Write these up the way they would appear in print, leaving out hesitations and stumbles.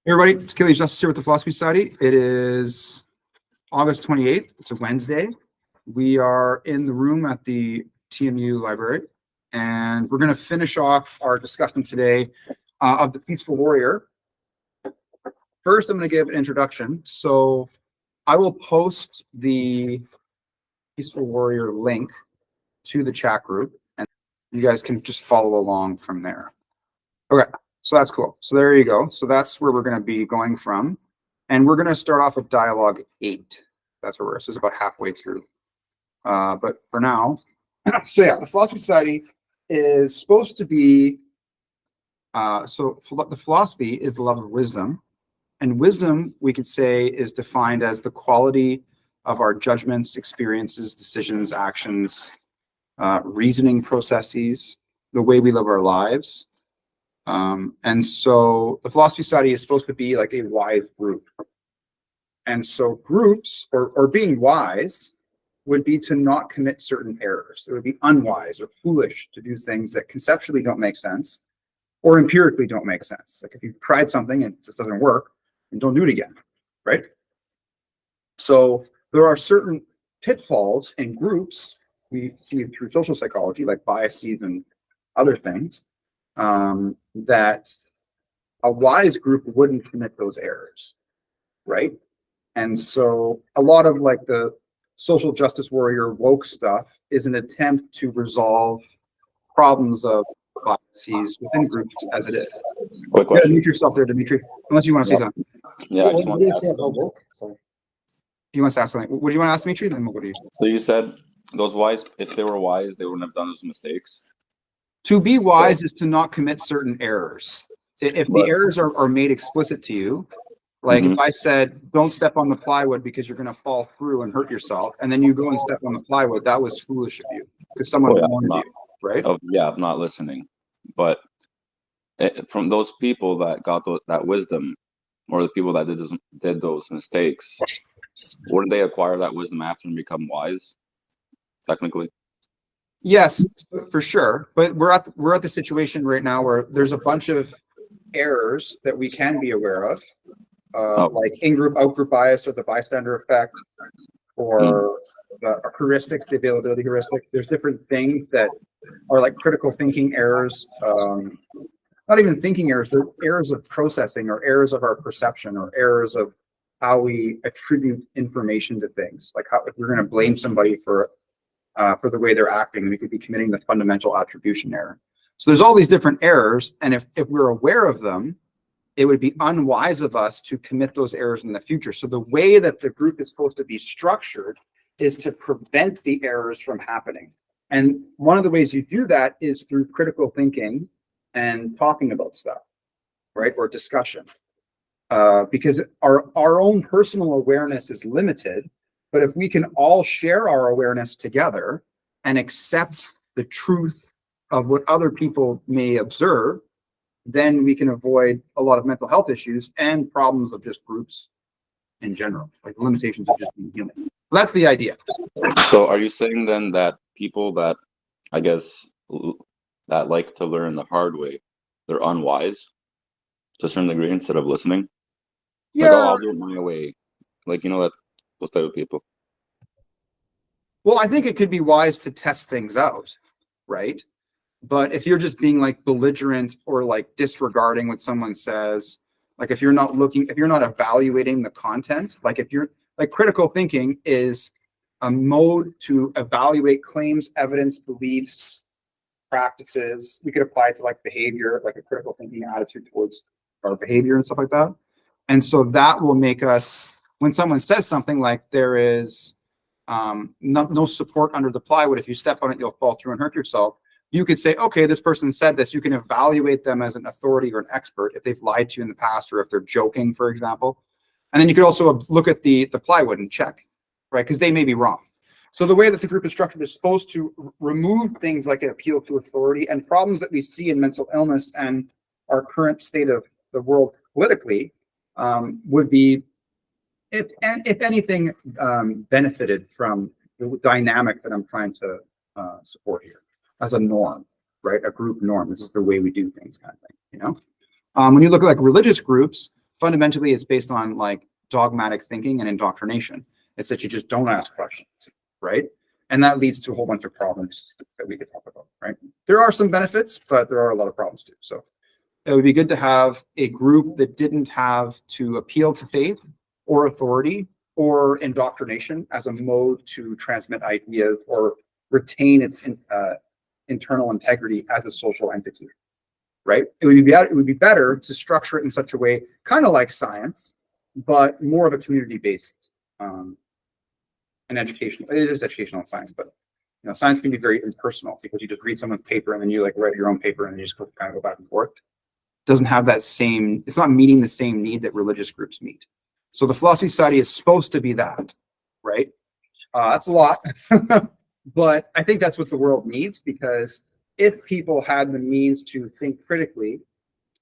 Hey everybody, it's Kelly Justice here with the Philosophy Society. It is August 28th. It's a Wednesday. We are in the room at the TMU library, and we're going to finish off our discussion today of the Peaceful Warrior. First, I'm going to give an introduction. So I will post the Peaceful Warrior link to the chat group, and you guys can just follow along from there. Okay. So that's cool. So there you go. So that's where we're going to be going from. And we're going to start off with dialogue 8. That's where we're, so it's about halfway through. But for now, so yeah, the Philosophy Society is supposed to be, the philosophy is the love of wisdom. And wisdom, we could say, is defined as the quality of our judgments, experiences, decisions, actions, reasoning processes, the way we live our lives. And so the Philosophy Society is supposed to be like a wise group. And so groups, or being wise, would be to not commit certain errors. It would be unwise or foolish to do things that conceptually don't make sense or empirically don't make sense. Like if you've tried something and it just doesn't work, then don't do it again, right? So there are certain pitfalls in groups we see through social psychology, like biases and other things, that a wise group wouldn't commit those errors, right? And so a lot of like the social justice warrior woke stuff is an attempt to resolve problems of biases within groups as it is. Quick question. Mute yourself there, Dimitri, unless you want to say something. Yeah, I just want to ask something. He wants to ask something. What do you want to ask, Dimitri? Then what do you? So you said those wise, if they were wise, they wouldn't have done those mistakes. To be wise is to not commit certain errors. If the errors are made explicit to you, like if I said, don't step on the plywood because you're going to fall through and hurt yourself, and then you go and step on the plywood, that was foolish of you because someone warned you, right? I'm not listening. But from those people that got that wisdom, or the people that did those mistakes, wouldn't they acquire that wisdom after and become wise, technically? Yes, for sure. But we're at the situation right now where there's a bunch of errors that we can be aware of, like in-group, out-group bias, or the bystander effect, or the heuristics, the availability heuristic. There's different things that are like critical thinking errors, not even thinking errors, they're errors of processing, or errors of our perception, or errors of how we attribute information to things. Like how, if we're going to blame somebody for the way they're acting, we could be committing the fundamental attribution error. So there's all these different errors, and if we're aware of them, it would be unwise of us to commit those errors in the future. So the way that the group is supposed to be structured is to prevent the errors from happening. And one of the ways you do that is through critical thinking and talking about stuff, right? Or discussion. Because our own personal awareness is limited, but if we can all share our awareness together and accept the truth of what other people may observe, then we can avoid a lot of mental health issues and problems of just groups in general, like the limitations of just being human. So that's the idea. So are you saying then that people that, I guess, that like to learn the hard way, they're unwise to a certain degree instead of listening? Yeah. Like, I'll do it my way. Like, that those type of people. Well, I think it could be wise to test things out, right? But if you're just being like belligerent or like disregarding what someone says, like if you're not evaluating the content, like if you're like critical thinking is a mode to evaluate claims, evidence, beliefs, practices. We could apply it to like behavior, like a critical thinking attitude towards our behavior and stuff like that. And so that will make us, when someone says something like there is no support under the plywood, if you step on it, you'll fall through and hurt yourself. You could say, okay, this person said this. You can evaluate them as an authority or an expert if they've lied to you in the past or if they're joking, for example. And then you could also look at the plywood and check, right? Because they may be wrong. So the way that the group is structured is supposed to remove things like an appeal to authority and problems that we see in mental illness and our current state of the world politically would be, if anything, benefited from the dynamic that I'm trying to support here as a norm, right? A group norm. This is the way we do things, kind of thing, When you look at like religious groups, fundamentally it's based on like dogmatic thinking and indoctrination. It's that you just don't ask questions, right? And that leads to a whole bunch of problems that we could talk about, right? There are some benefits, but there are a lot of problems too. So it would be good to have a group that didn't have to appeal to faith or authority or indoctrination as a mode to transmit ideas or retain its internal integrity as a social entity, right? It would be better to structure it in such a way, kind of like science, but more of a community-based and educational. It is educational science, but science can be very impersonal because you just read someone's paper and then you like write your own paper and then you just kind of go back and forth. Doesn't have that same. It's not meeting the same need that religious groups meet. So the Philosophy Society is supposed to be that, right? That's a lot, but I think that's what the world needs, because if people had the means to think critically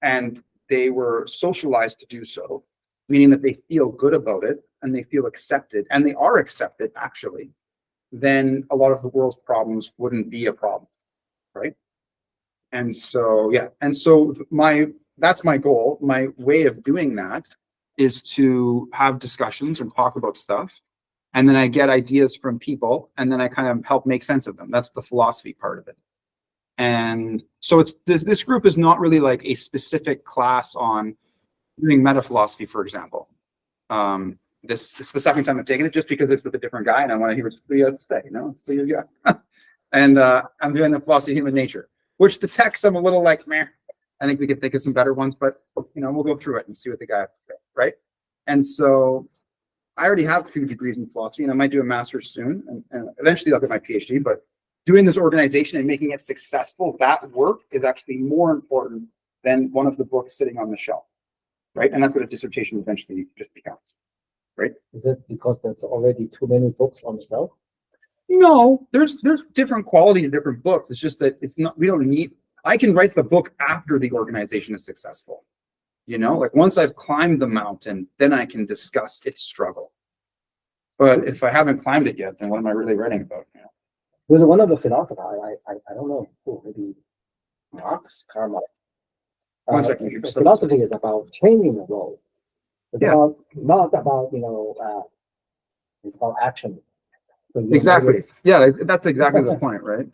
and they were socialized to do so, meaning that they feel good about it and they feel accepted, and they are accepted actually, then a lot of the world's problems wouldn't be a problem, right? And so, yeah, and so that's my goal. My way of doing that is to have discussions and talk about stuff, and then I get ideas from people, and then I kind of help make sense of them. That's the philosophy part of it. And so it's this group is not really like a specific class on doing meta philosophy, for example. This is the second time I've taken it, just because it's with a different guy and I want to hear what you have to say, So yeah. And I'm doing the philosophy of human nature, which the text I'm a little like, meh. I think we could think of some better ones, but we'll go through it and see what the guy has to say, right? And so I already have 2 degrees in philosophy, and I might do a master's soon, and eventually I'll get my PhD. But doing this organization and making it successful, that work is actually more important than one of the books sitting on the shelf, right? And that's what a dissertation eventually just becomes, right? Is it because there's already too many books on the shelf? No, there's different quality to different books. It's just that we don't need. I can write the book after the organization is successful. Like once I've climbed the mountain, then I can discuss its struggle. But if I haven't climbed it yet, then what am I really writing about? There's one of the philosophers, I don't know who, maybe Marx, Karl Marx. One second. Philosophy is about changing the world. It's not about, it's about action. So exactly. Yeah, that's exactly the point, right?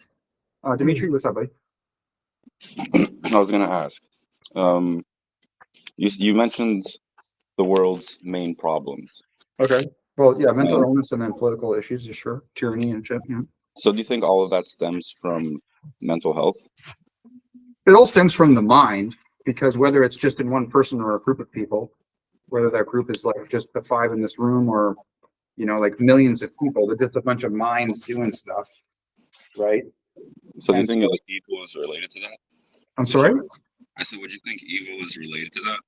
Dimitri, what's up, buddy? I was going to ask, you mentioned the world's main problems. Okay. Well, yeah, mental illness and then political issues, sure. Tyranny and shit, So do you think all of that stems from mental health? It all stems from the mind, because whether it's just in one person or a group of people, whether that group is like just the 5 in this room or, like millions of people, they're just a bunch of minds doing stuff, right? So do you think like evil is related to that? I'm sorry? I said, would you think evil is related to that?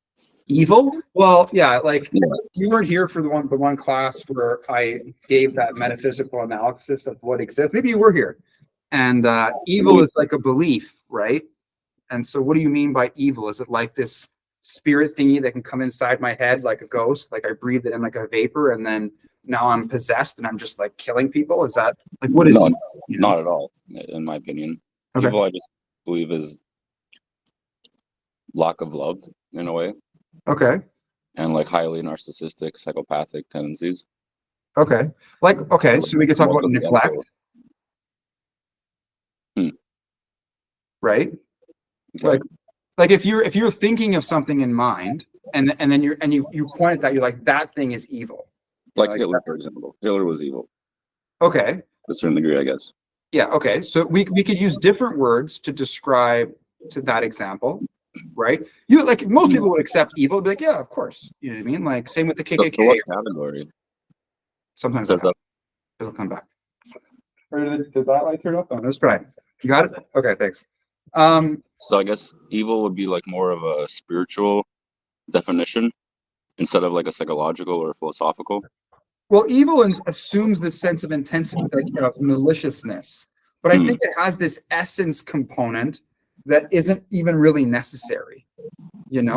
Evil? Well, yeah, like you weren't here for the one class where I gave that metaphysical analysis of what exists. Maybe you were here. And evil is like a belief, right? And so what do you mean by evil? Is it like this spirit thingy that can come inside my head like a ghost? Like I breathe it in like a vapor and then now I'm possessed and I'm just like killing people? Is that like what is evil? Not at all, in my opinion. Okay. Evil, I just believe, is lack of love in a way. Okay. And like highly narcissistic, psychopathic tendencies. Okay. So we could talk about neglect. Right? Okay. Like if you're thinking of something in mind and then you point at that, you're like, that thing is evil. Like Hitler, for example. Hitler was evil. Okay. To a certain degree, I guess. Yeah, okay. So we could use different words to describe to that example, right? You like most people would accept evil, be like, yeah, of course. You know what I mean? Like same with the KKK. So what category? Sometimes it'll come back. Or did that light turn off? Oh, let's try. You got it? Okay, thanks. So I guess evil would be like more of a spiritual definition instead of like a psychological or philosophical. Well, evil assumes this sense of intensity, like of maliciousness, but I think it has this essence component that isn't even really necessary. And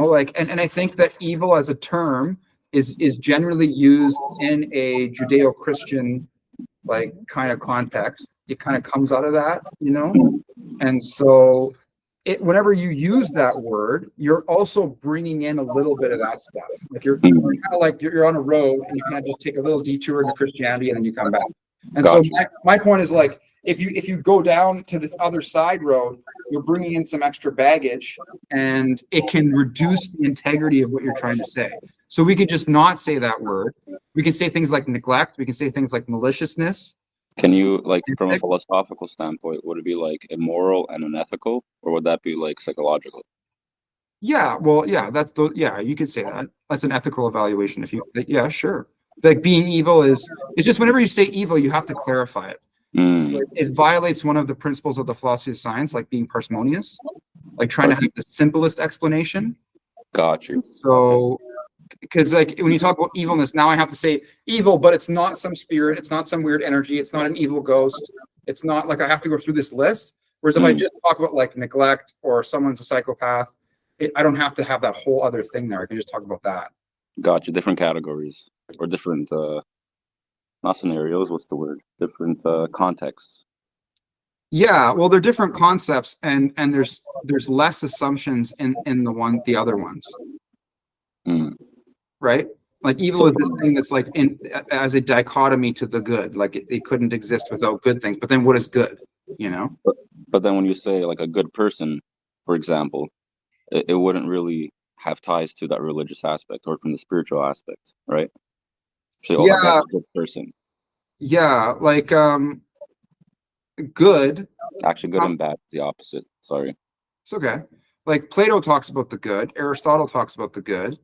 I think that evil as a term is generally used in a Judeo-Christian like kind of context. It kind of comes out of that, and so whenever you use that word, you're also bringing in a little bit of that stuff. Like you're Mhm. kind of like you're on a road and you kind of just take a little detour into Christianity and then you come back. And Gotcha. so my point is like, if you go down to this other side road, you're bringing in some extra baggage and it can reduce the integrity of what you're trying to say. So we could just not say that word. We can say things like neglect. We can say things like maliciousness. Can you, like, from a philosophical standpoint, would it be like immoral and unethical, or would that be like psychological? Yeah, well, yeah, yeah, you could say that. That's an ethical evaluation. Yeah, sure. Like being evil it's just whenever you say evil, you have to clarify it. Mm, It violates one of the principles of the philosophy of science, like being parsimonious, like trying to have the simplest explanation. got you. So, because like when you talk about evilness, now I have to say evil, but it's not some spirit, it's not some weird energy, it's not an evil ghost, it's not like I have to go through this list. Whereas if I just talk about like neglect or someone's a psychopath, I don't have to have that whole other thing there. I can just talk about that. Got you. Different categories or different, not scenarios. What's the word? Different contexts. Yeah, well, they're different concepts, and there's less assumptions in the other ones, Mm. right? Like evil is this thing that's like as a dichotomy to the good, like it couldn't exist without good things. But then what is good? You know? But then when you say like a good person, for example, it wouldn't really have ties to that religious aspect or from the spiritual aspect, right? Say, oh, that Yeah, guy's a good person. yeah, like good. Actually, good and bad is the opposite. Sorry. It's okay. Like Plato talks about the good, Aristotle talks about the good,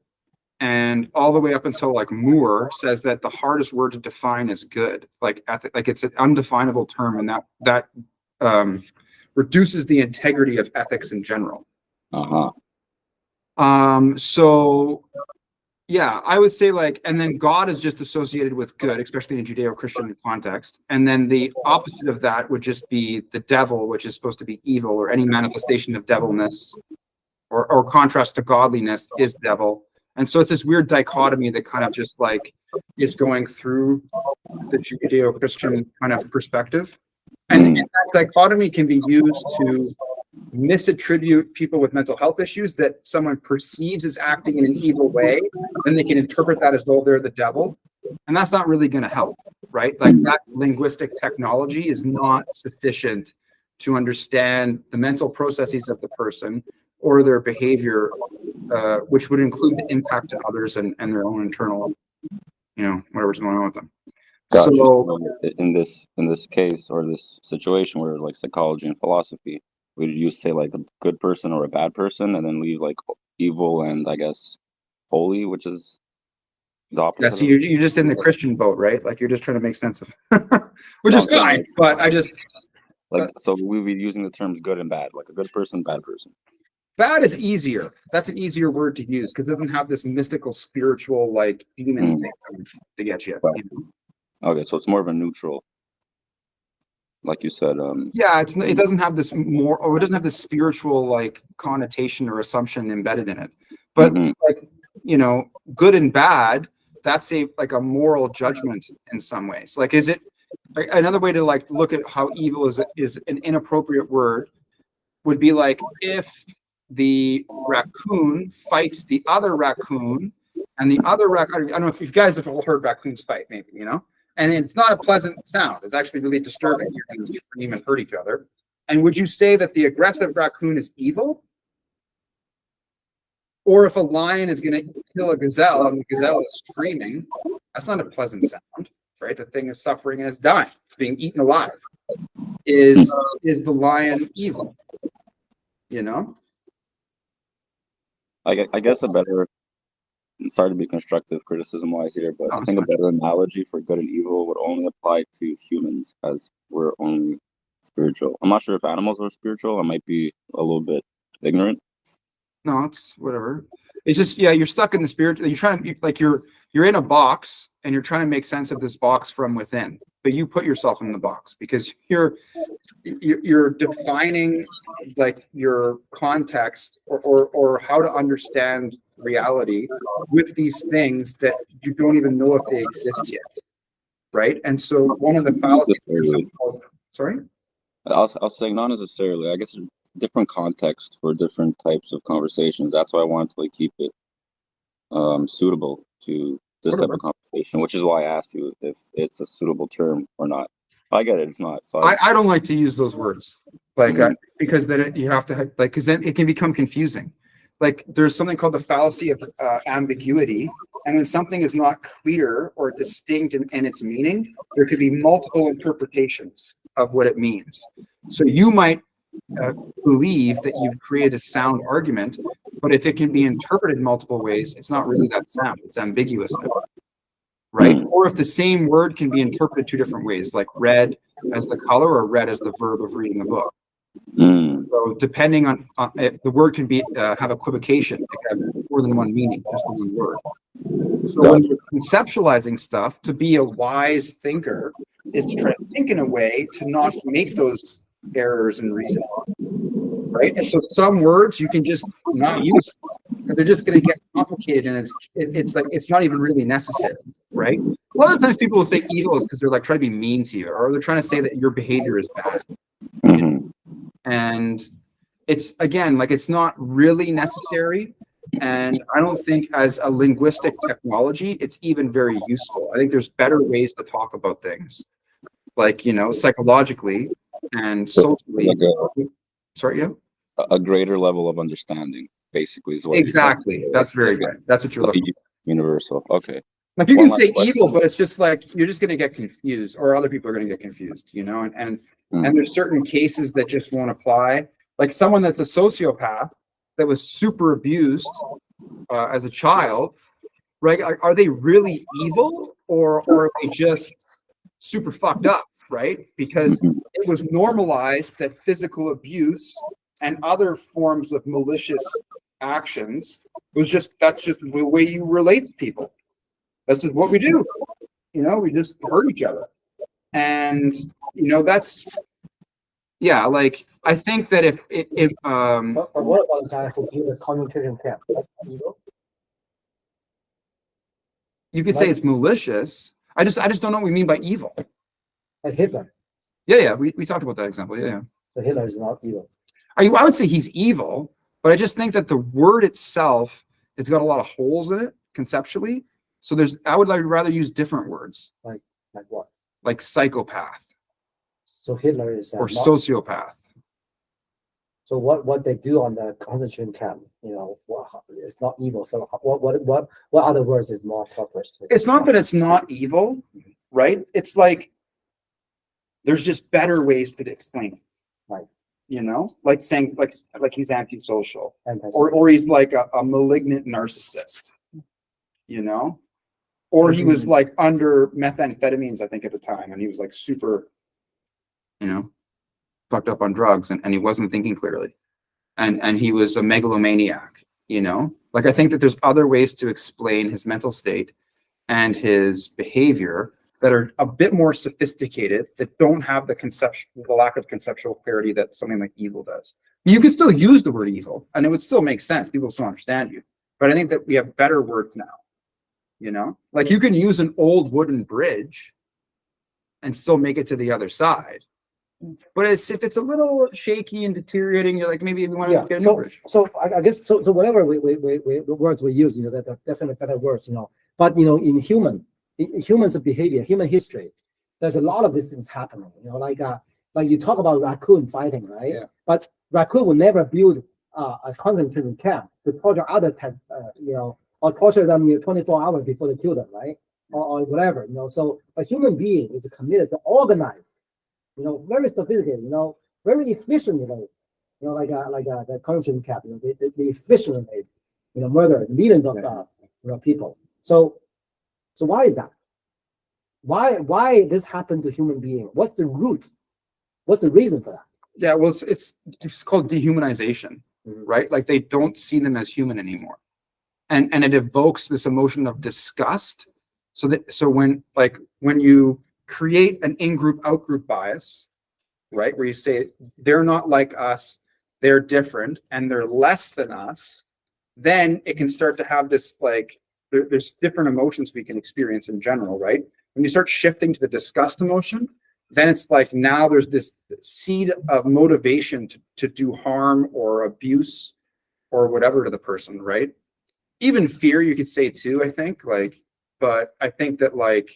and all the way up until like Moore says that the hardest word to define is good. Like like it's an undefinable term, and that reduces the integrity of ethics in general. Uh-huh. So yeah, I would say like, and then God is just associated with good, especially in a Judeo-Christian context. And then the opposite of that would just be the devil, which is supposed to be evil, or any manifestation of devilness, or contrast to godliness is devil. And so it's this weird dichotomy that kind of just like is going through the Judeo-Christian kind of perspective. And that dichotomy can be used to misattribute people with mental health issues that someone perceives as acting in an evil way, then they can interpret that as though they're the devil. And that's not really going to help, right? Like that linguistic technology is not sufficient to understand the mental processes of the person or their behavior, which would include the impact of others and their own internal, whatever's going on with them. Gotcha. So in this case or this situation where like psychology and philosophy, would you say like a good person or a bad person, and then leave like evil and I guess holy, which is the opposite? yeah, so you're just in the Christian boat, right? Like you're just trying to make sense of, which is fine. But I just so we'd be using the terms good and bad, like a good person, bad person. Bad is easier. That's an easier word to use because it doesn't have this mystical, spiritual, like demon thing to get you. Right. Okay, so it's more of a neutral, like you said. Yeah, it doesn't have this it doesn't have this spiritual like connotation or assumption embedded in it. But like good and bad, that's a moral judgment in some ways. Like, is it another way to like look at how evil is an inappropriate word? Would be like if the raccoon fights the other raccoon, and the other raccoon. I don't know if you guys have all heard raccoons fight, maybe and it's not a pleasant sound. It's actually really disturbing. You're going to scream and hurt each other. And would you say that the aggressive raccoon is evil? Or if a lion is going to kill a gazelle and the gazelle is screaming, that's not a pleasant sound, right? The thing is suffering and it's dying. It's being eaten alive. Is the lion evil? I guess a better, sorry to be constructive criticism wise here, but I think a better analogy for good and evil would only apply to humans, as we're only spiritual. I'm not sure if animals are spiritual. I might be a little bit ignorant. No, it's whatever. It's just, you're stuck in the spirit. You're trying to, you're in a box and you're trying to make sense of this box from within, but you put yourself in the box because you're defining like your context or how to understand reality with these things that you don't even know if they exist yet, right? And so one of the fallacies. Sorry. I was saying not necessarily. I guess different context for different types of conversations. That's why I wanted to like keep it suitable to this type of conversation, which is why I asked you if it's a suitable term or not. I get it, it's not. So I don't like to use those words, like Mhm. because then you have to like, because then it can become confusing. Like there's something called the fallacy of ambiguity, and when something is not clear or distinct in its meaning, there could be multiple interpretations of what it means. So you might believe that you've created a sound argument, but if it can be interpreted multiple ways, it's not really that sound, it's ambiguous now, right? Or if the same word can be interpreted two different ways, like red as the color or red as the verb of reading a book. So depending on the word can be have equivocation, it can have more than one meaning, just one word. So when you're conceptualizing stuff, to be a wise thinker is to try to think in a way to not make those errors in reasoning, right? And so some words you can just not use because they're just going to get complicated, and it's like it's not even really necessary, right? A lot of times people will say evil is because they're like trying to be mean to you, or they're trying to say that your behavior is bad. And it's again like it's not really necessary, and I don't think as a linguistic technology it's even very useful. I think there's better ways to talk about things, like psychologically and socially. Sorry, yeah. A greater level of understanding, basically, is what Exactly. That's very good. That's what you're looking for. Universal. Okay. Like you One can last say question. evil, but it's just like you're just going to get confused, or other people are going to get confused, and there's certain cases that just won't apply. Like someone that's a sociopath that was super abused as a child, right? Are they really evil, or are they just super fucked up, right? Because it was normalized that physical abuse and other forms of malicious actions that's just the way you relate to people. This is what we do. We just hurt each other. And, that's, yeah, like, I think that if But what about the guy who built the concentration camp? That's not evil. you could say it's malicious. I just don't know what we mean by evil. Like Hitler. Yeah. We talked about that example. Yeah. So Hitler is not evil. I would say he's evil, but I just think that the word itself, it's got a lot of holes in it conceptually. So I would rather use different words. Like what? Like psychopath. So Hitler is or sociopath. So what they do on the concentration camp, it's not evil. So what other words is more appropriate? It's not that it's not evil, right? It's like there's just better ways to explain it. Right. Like saying like he's antisocial, or he's like a malignant narcissist, or he was like under methamphetamines, I think at the time, and he was like super, fucked up on drugs, and he wasn't thinking clearly, and he was a megalomaniac, like I think that there's other ways to explain his mental state and his behavior that are a bit more sophisticated, that don't have the lack of conceptual clarity that something like evil does. You could still use the word evil and it would still make sense. People still understand you. But I think that we have better words now, like you can use an old wooden bridge and still make it to the other side. But if it's a little shaky and deteriorating, you're like, maybe we want to get a new bridge. So I guess so whatever words we use, that are definitely better words, But in humans' behavior, human history, there's a lot of these things happening. Like you talk about raccoon fighting, right? Yeah. But raccoon will never build a concentration camp to torture other or torture them 24 hours before they kill them, right? Or whatever, So a human being is committed to organize, very sophisticated, very efficient way, like the concentration camp, the efficient way, murder millions of people. So why is that? Why this happened to human being? What's the root? What's the reason for that? Yeah, well, it's called dehumanization, right? Like they don't see them as human anymore, and it evokes this emotion of disgust. So when you create an in-group out-group bias, right, where you say they're not like us, they're different, and they're less than us, then it can start to have this like there's different emotions we can experience in general, right? When you start shifting to the disgust emotion, then it's like now there's this seed of motivation to do harm or abuse or whatever to the person, right? Even fear, you could say too, I think, like, but I think that like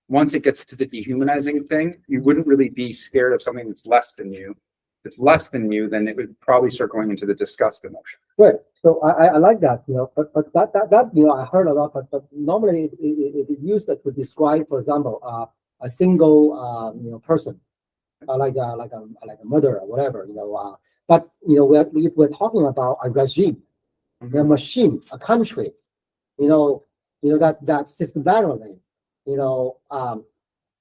once it gets to the dehumanizing thing, you wouldn't really be scared of something that's less than you. If it's less than you, then it would probably start going into the disgust emotion. Right. So I like that, but that I heard a lot, but normally it used to describe, for example, a single person, like a murderer or whatever, but we're talking about a regime, a machine, a country, that systematically,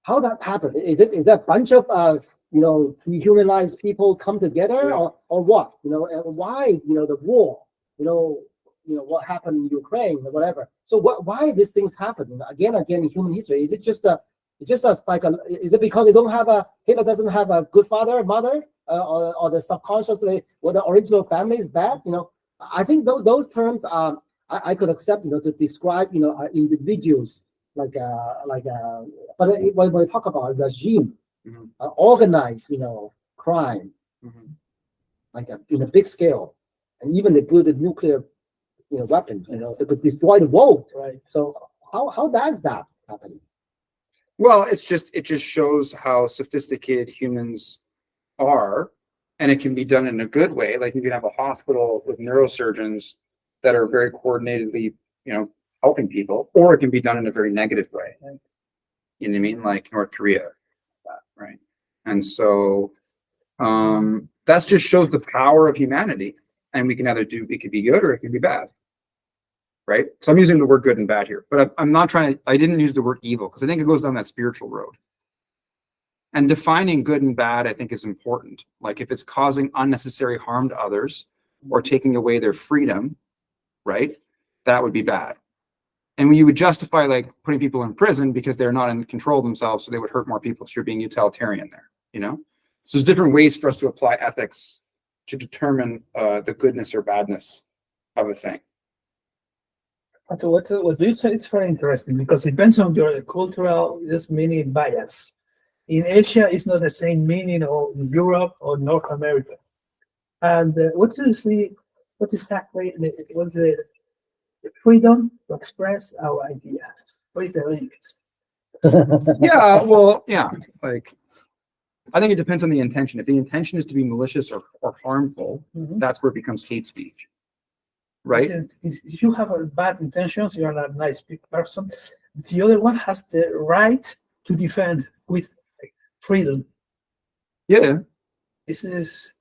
how that happened? Is that a bunch of dehumanized people come together, or what? Why the war? What happened in Ukraine or whatever. So why these things happen again in human history? Is it just a cycle? Is it because Hitler doesn't have a good father, mother, or the subconsciously, or the original family is bad? I think those terms I could accept, to describe individuals but when we talk about regime, organized crime, like in a big scale, and even the good nuclear weapons, that could destroy the world. Right. So how does that happen? Well, it just shows how sophisticated humans are, and it can be done in a good way. Like you can have a hospital with neurosurgeons that are very coordinatedly, helping people, or it can be done in a very negative way. You know what I mean? Like North Korea, right? And so that just shows the power of humanity. And we can it could be good or it can be bad. Right? So I'm using the word good and bad here, but I'm not I didn't use the word evil because I think it goes down that spiritual road. And defining good and bad, I think, is important. Like if it's causing unnecessary harm to others or taking away their freedom, right? That would be bad. And when you would justify like putting people in prison because they're not in control of themselves, so they would hurt more people. So you're being utilitarian there, So there's different ways for us to apply ethics to determine the goodness or badness of a thing. But what you say is very interesting because it depends on your cultural meaning bias. In Asia, it's not the same meaning, or in Europe or North America. And what do you see? What exactly? What's the freedom to express our ideas? What is the limits? Yeah, well, yeah. Like, I think it depends on the intention. If the intention is to be malicious or harmful, that's where it becomes hate speech, right? If you have a bad intentions, you're not a nice big person. The other one has the right to defend with freedom. Yeah. It's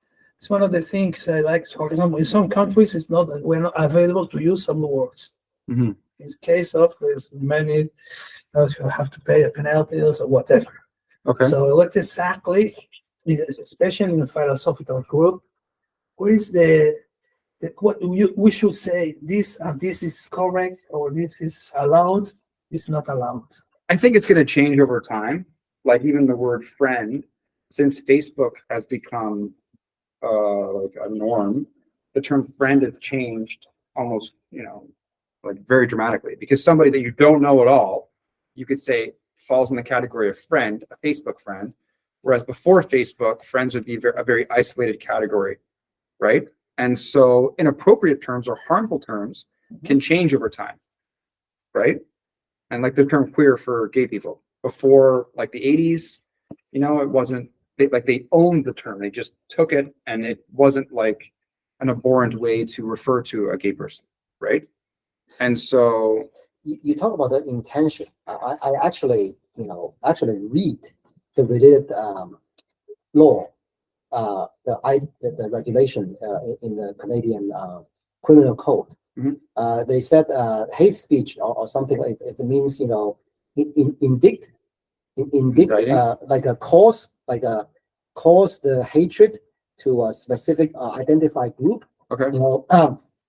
one of the things I like. For example, in some countries, we're not available to use some words. Mm-hmm. In case of there's many, you have to pay a penalties or whatever. Okay. So what exactly, especially in the philosophical group, where is what we should say? This is correct, or this is allowed. It's not allowed. I think it's going to change over time. Like even the word friend, since Facebook has become like a norm, the term friend has changed almost, like very dramatically, because somebody that you don't know at all, you could say falls in the category of friend, a Facebook friend, whereas before Facebook, friends would be a very isolated category, right? And so inappropriate terms or harmful terms can change over time, right? And like the term queer for gay people, before like the 80s, it wasn't, they owned the term, they just took it, and it wasn't like an abhorrent way to refer to a gay person, right? And so you talk about the intention. I actually read the related law, the regulation in the Canadian criminal code. They said hate speech or something like it means indict like a cause the hatred to a specific identified group. okay.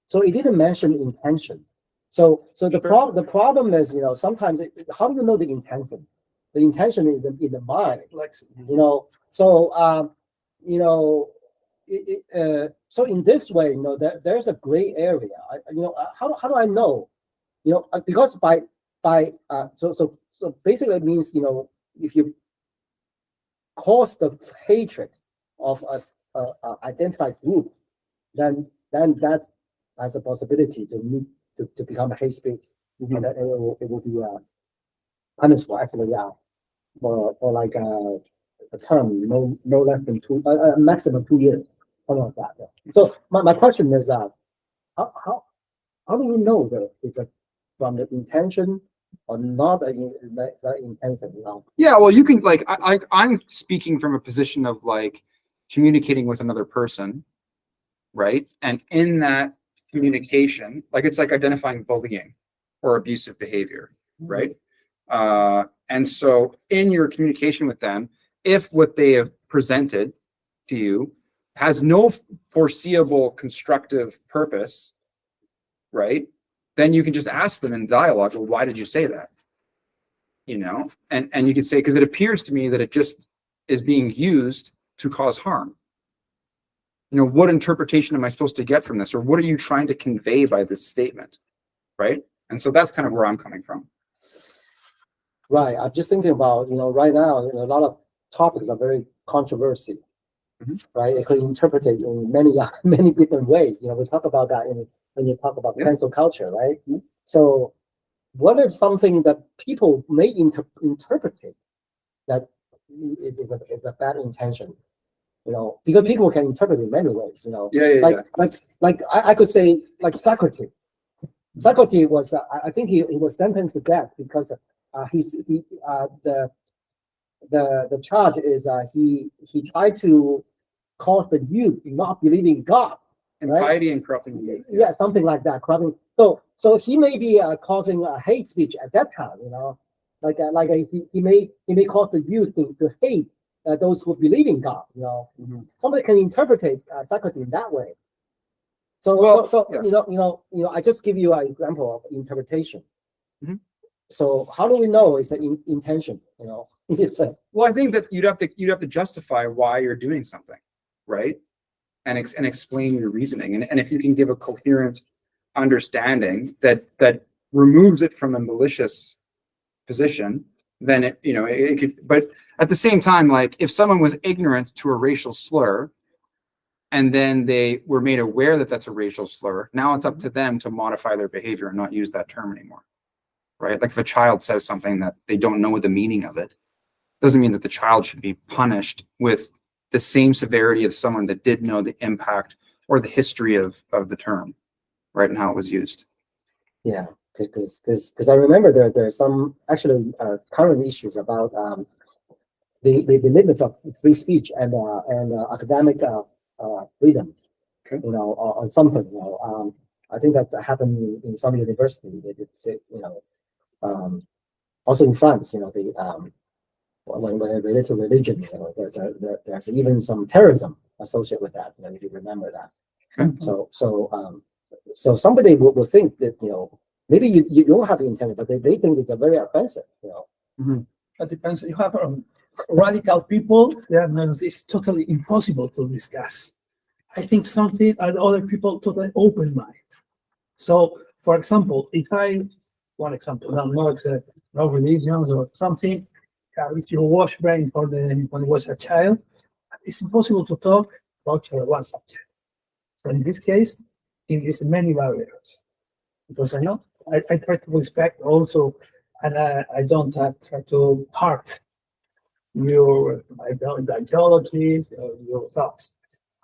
So it didn't mention intention. So the problem is, sometimes how do you know the intention? The intention is in the mind, So so in this way, there's a gray area. How do I know? Because by so basically it means if you cause the hatred of a identified group, then that's has a possibility to move to become a hate speech, and then it will be punishable actually, for like a term no less than maximum 2 years, something like that. Yeah. So my question is how do we know that it's from the intention or not the intention, you know? Yeah, well, you can like I'm speaking from a position of like communicating with another person, right? And in that communication, like it's like identifying bullying or abusive behavior, right? And so in your communication with them, if what they have presented to you has no foreseeable constructive purpose, right? Then you can just ask them in dialogue, well, why did you say that? You know, and you can say, because it appears to me that it just is being used to cause harm. You know, what interpretation am I supposed to get from this? Or what are you trying to convey by this statement? Right. And so that's kind of where I'm coming from. Right. I'm just thinking about, right now, a lot of topics are very controversial, right? It could interpret it in many different ways. We talk about that when you talk about cancel culture, right? So what if something that people may interpret it that it's a bad intention? Because people can interpret it in many ways, like I could say, like Socrates. Socrates was, I think he was sentenced to death because the charge is he tried to cause the youth not believing God, And right? piety and corrupting the youth. Yeah, something like that. Corrupting. So he may be causing a hate speech at that time, he may cause the youth to hate those who believe in God. Somebody can interpret Socrates in that way. So I just give you an example of interpretation. So how do we know it's an intention? It's Well, I think that you'd have to justify why you're doing something, right? And explain your reasoning. And if you can give a coherent understanding that removes it from a malicious position, then it could. But at the same time, like if someone was ignorant to a racial slur, and then they were made aware that that's a racial slur, now it's up to them to modify their behavior and not use that term anymore, right? Like if a child says something that they don't know the meaning of it, doesn't mean that the child should be punished with the same severity as someone that did know the impact or the history of the term, right, and how it was used. Yeah, because I remember there are some actually current issues about the limits of free speech and academic freedom. Okay. On something. I think that happened in some university. They did say, also in France, when related to religion, there's even some terrorism associated with that. If you remember that. Okay. So somebody will think that maybe you don't have the intent, but they think it's a very offensive. That depends. You have radical people. It's totally impossible to discuss. I think something and other people totally open mind. So, for example, one example, no religions or something. If you wash brain when he was a child, it's impossible to talk about one subject. So in this case, it is many barriers. Because I try to respect also, and I don't try to part your ideologies or your thoughts.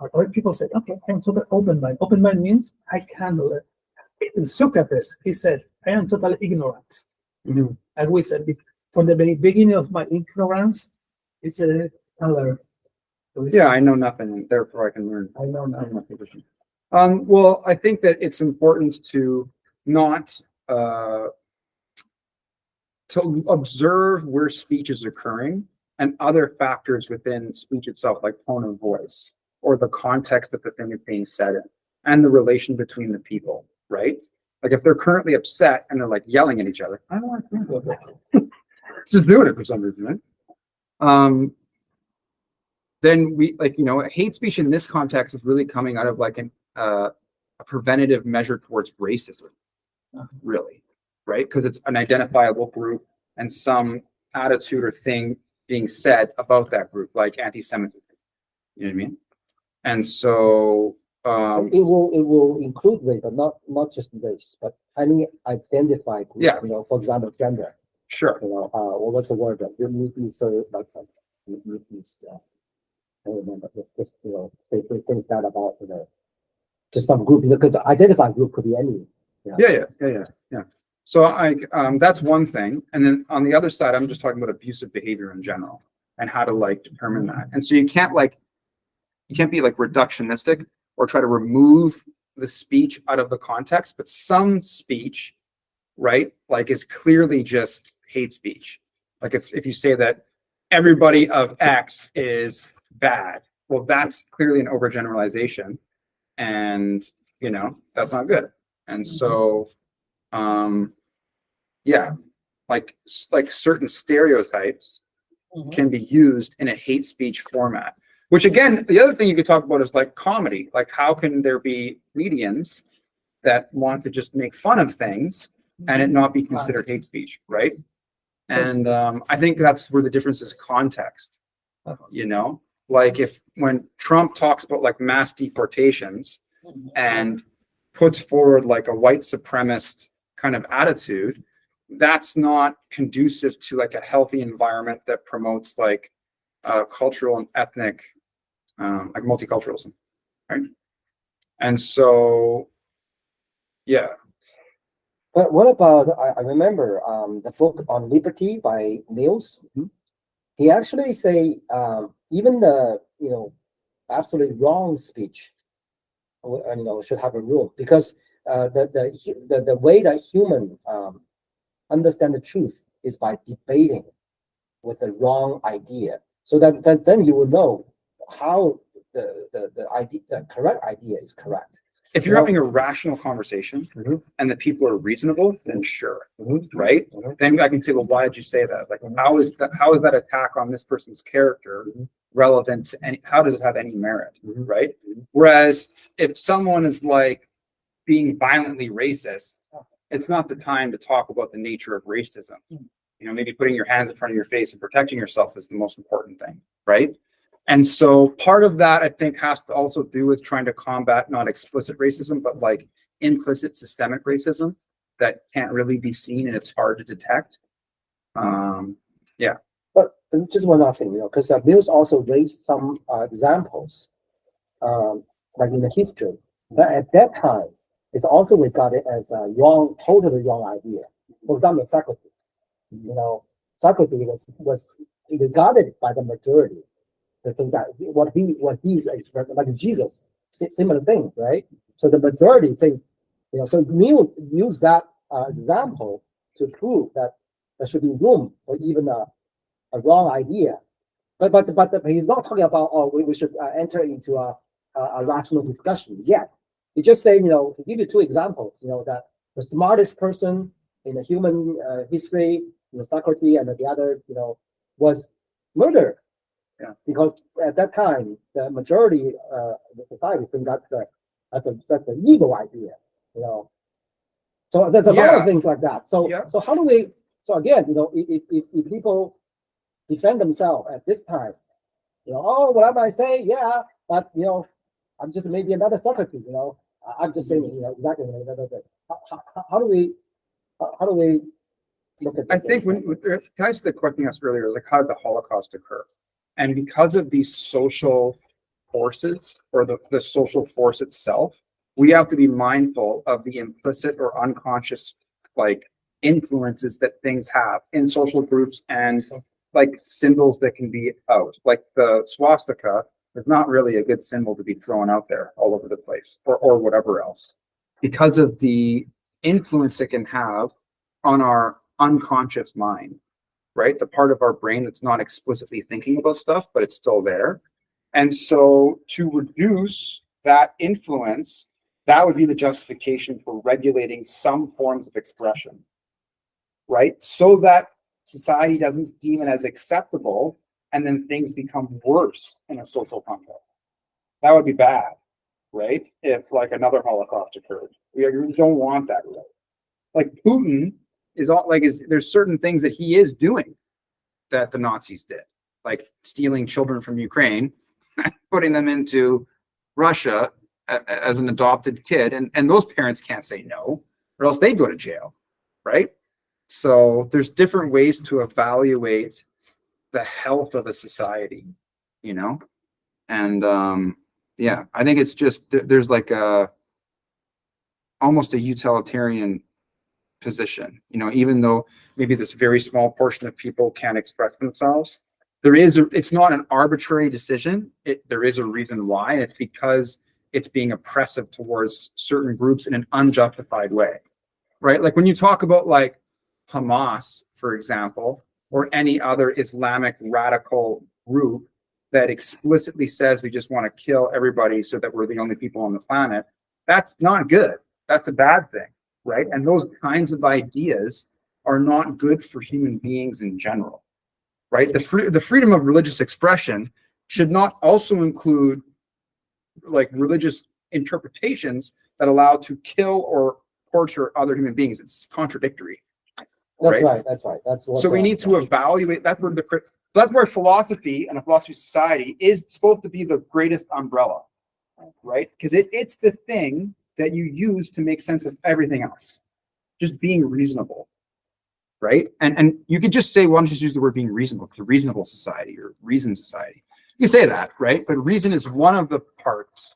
Other people say, okay, I'm totally open mind. Open mind means I can. Socrates, he said, I am totally ignorant. And from the very beginning of my ignorance, it's a color. Yeah, I know nothing, and therefore I can learn. I know nothing. Well, I think that it's important to not to observe where speech is occurring and other factors within speech itself, like tone of voice or the context that the thing is being said in, and the relation between the people, right? Like if they're currently upset and they're like yelling at each other, I don't want to think about that. Just doing it for some reason, right? Then hate speech in this context is really coming out of like a preventative measure towards racism, really, right? Because it's an identifiable group and some attitude or thing being said about that group, like anti-Semitism. You know what I mean? And so, It will include race, but not just race, but any identified group. Yeah. You know, for example, gender. sure. You know, what was the word that you need so like I don't remember. Just say things that about just some group because identified group could be any. Yeah. So that's one thing. And then on the other side, I'm just talking about abusive behavior in general and how to like determine that. And so you can't be like reductionistic or try to remove the speech out of the context, but some speech, right, like is clearly just hate speech. Like if you say that everybody of X is bad, well, that's clearly an overgeneralization, and that's not good. And so, yeah, like certain stereotypes can be used in a hate speech format. Which again, the other thing you could talk about is like comedy. Like, how can there be comedians that want to just make fun of things and it not be considered hate speech, right? And I think that's where the difference is context. Like when Trump talks about like mass deportations and puts forward like a white supremacist kind of attitude, that's not conducive to like a healthy environment that promotes like cultural and ethnic like multiculturalism, right? And so, yeah. But what about I remember the book on liberty by Mills. Mhm. He actually say even the absolutely wrong speech should have a rule because the way that human understand the truth is by debating with the wrong idea, so that then you will know how the correct idea is correct. If you're having a rational conversation and the people are reasonable, then sure, right? Then I can say, well, why did you say that? Like, how is that attack on this person's character relevant to any? How does it have any merit, right? Whereas if someone is like being violently racist, it's not the time to talk about the nature of racism. Maybe putting your hands in front of your face and protecting yourself is the most important thing, right? And so part of that, I think, has to also do with trying to combat not explicit racism, but like implicit systemic racism that can't really be seen and it's hard to detect. Yeah. But just one other thing, because Mills also raised some examples, like in the history, that at that time, it's also regarded as a totally wrong idea. For example, Socrates. Socrates was regarded by the majority to think that what he's expressing, like Jesus, similar things, right? So the majority think, so Mills use that example to prove that there should be room for even a wrong idea. But he's not talking about we should enter into a rational discussion yet. He just say, to give you two examples, that the smartest person in the human history, Socrates, and the other, was murdered. Yeah. Because at that time, the majority of the society think that's an evil idea, So there's a lot of things like that. So so how do we? So again, if people defend themselves at this time, what am I saying? Yeah, but I'm just maybe another Socrates. I'm just saying, exactly. How do we look at this? I think when guys, the question you asked earlier is like, how did the Holocaust occur? And because of these social forces or the social force itself, we have to be mindful of the implicit or unconscious like influences that things have in social groups and like symbols that can be out. Like the swastika is not really a good symbol to be thrown out there all over the place or whatever else, because of the influence it can have on our unconscious mind, right? The part of our brain that's not explicitly thinking about stuff, but it's still there. And so to reduce that influence, that would be the justification for regulating some forms of expression, right? So that society doesn't deem it as acceptable and then things become worse in a social context. That would be bad, right? If like another Holocaust occurred. We don't want that, right? Like Putin is there's certain things that he is doing that the Nazis did, like stealing children from Ukraine, putting them into Russia as an adopted kid, and those parents can't say no, or else they go to jail, right? So there's different ways to evaluate the health of a society, you know? And yeah, I think it's just there's like almost a utilitarian position, you know, even though maybe this very small portion of people can't express themselves, it's not an arbitrary decision. There is a reason why, and it's because it's being oppressive towards certain groups in an unjustified way, right? Like when you talk about like Hamas, for example, or any other Islamic radical group that explicitly says we just want to kill everybody so that we're the only people on the planet, that's not good. That's a bad thing, right? And those kinds of ideas are not good for human beings in general, right? The freedom of religious expression should not also include like religious interpretations that allow to kill or torture other human beings. It's contradictory. That's right. That's right. That's what. So we need to evaluate. That's where philosophy and a philosophy society is supposed to be the greatest umbrella, right? Because it's the thing that you use to make sense of everything else. Just being reasonable, right? And you could just say, why don't you just use the word being reasonable? Because reasonable society or reason society. You say that, right? But reason is one of the parts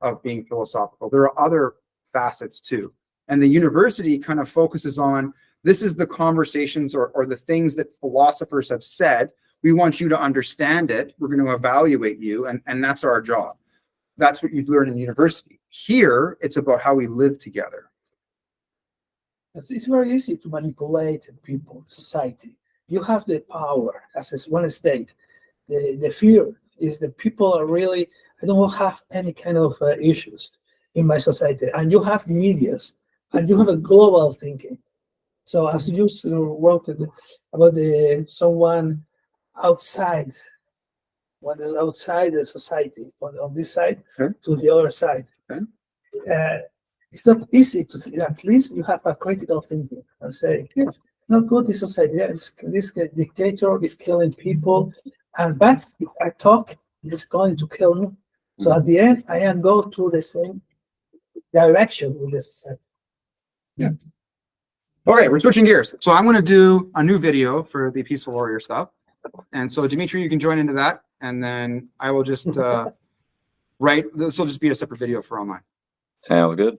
of being philosophical. There are other facets too. And the university kind of focuses on, this is the conversations or the things that philosophers have said. We want you to understand it. We're going to evaluate you. And that's our job. That's what you learn in university. Here, it's about how we live together. It's very easy to manipulate people, society. You have the power as one state. The fear is that people are really, I don't have any kind of issues in my society. And you have medias, and you have a global thinking. So as you wrote about someone outside, one is outside the society, on this side to the other side. It's not easy to see. At least you have a critical thinking and say, yes, it's not good, this society. Yeah, this dictator is killing people, but if I talk, he's going to kill me. So at the end, I am go to the same direction with the society. Yeah. Okay, we're switching gears. So I'm going to do a new video for the Peaceful Warrior stuff. And so Dimitri, you can join into that. And then I will just write, this will just be a separate video for online. Sounds good.